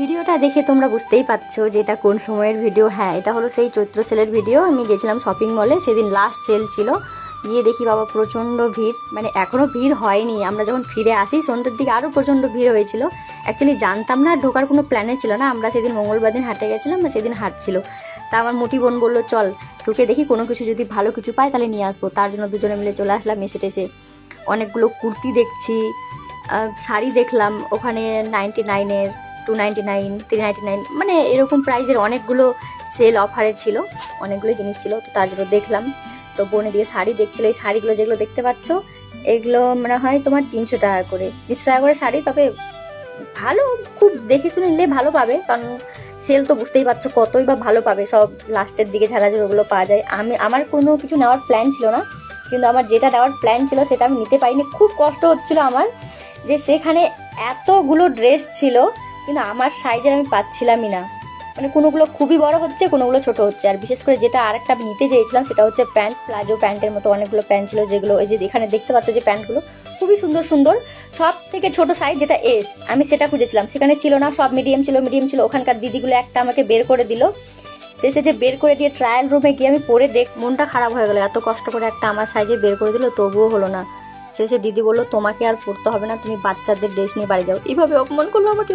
ভিডিওটা দেখে তোমরা বুঝতেই পারছো যে এটা কোন সময়ের ভিডিও। হ্যাঁ, এটা হলো সেই চৈত্র সেলের ভিডিও। আমি গেছিলাম শপিং মলে, সেদিন লাস্ট সেল ছিল। গিয়ে দেখি বাবা প্রচণ্ড ভিড়, মানে এখনও ভিড় হয়নি। আমরা যখন ফিরে আসি সন্ধ্যের দিকে আরও প্রচণ্ড ভিড় হয়েছিল। অ্যাকচুয়ালি জানতাম না, ঢোকার কোনো প্ল্যানে ছিল না। আমরা সেদিন মঙ্গলবার দিন হাটে গেছিলাম, না সেদিন হাট ছিল। তা আমার মুটি বোন বললো চল ঢুকে দেখি, কোনো কিছু যদি ভালো কিছু পাই তাহলে নিয়ে আসবো। তার জন্য দুজনে মিলে চলে আসলাম। এসে টেসে অনেকগুলো কুর্তি দেখছি, শাড়ি দেখলাম ওখানে 99-এর, 299, 399, মানে এরকম প্রাইজের অনেকগুলো সেল অফারে ছিল, অনেকগুলো জিনিস ছিল। তো তার জন্য দেখলাম। তো বোনে দিয়ে শাড়ি দেখছিলো। এই শাড়িগুলো যেগুলো দেখতে পাচ্ছ এগুলো মনে হয় তোমার 300 টাকা করে, 300 টাকা করে শাড়ি। তবে ভালো, খুব দেখে শুনে নিলে ভালো পাবে, কারণ সেল তো বুঝতেই পারছো কতই বা ভালো পাবে। সব লাস্টের দিকে ঝালাঝুল ওগুলো পাওয়া যায়। আমার কোনো কিছু নেওয়ার প্ল্যান ছিল না, কিন্তু আমার যেটা নেওয়ার প্ল্যান ছিল সেটা আমি নিতে পারিনি। খুব কষ্ট হচ্ছিল আমার, যে সেখানে এতগুলো ড্রেস ছিল কিন্তু আমার সাইজের আমি পাচ্ছিলামই না। মানে কোনোগুলো খুবই বড় হচ্ছে, কোনোগুলো ছোট হচ্ছে। আর বিশেষ করে যেটা আরেকটা আমি নিতে চেয়েছিলাম সেটা হচ্ছে প্যান্ট, প্লাজো প্যান্টের মতো অনেকগুলো প্যান্ট ছিল, যেগুলো এই যে এখানে দেখতে পাচ্ছ যে প্যান্টগুলো খুবই সুন্দর সুন্দর। সব থেকে ছোট সাইজ যেটা এস, আমি সেটা খুঁজেছিলাম, সেখানে ছিল না, সব মিডিয়াম ছিল। ওখানকার দিদিগুলো একটা আমাকে বের করে দিল। শেষে যে বের করে দিয়ে ট্রায়াল রুমে গিয়ে আমি পরে মনটা খারাপ হয়ে গেল। এত কষ্ট করে একটা আমার সাইজে বের করে দিল, তবুও হলো না। শেষে দিদি বললো তোমাকে আর পড়তে হবে না, তুমি বাচ্চাদের ড্রেস নিয়ে বাড়ি যাও। এইভাবে অপমান করলো আমাকে।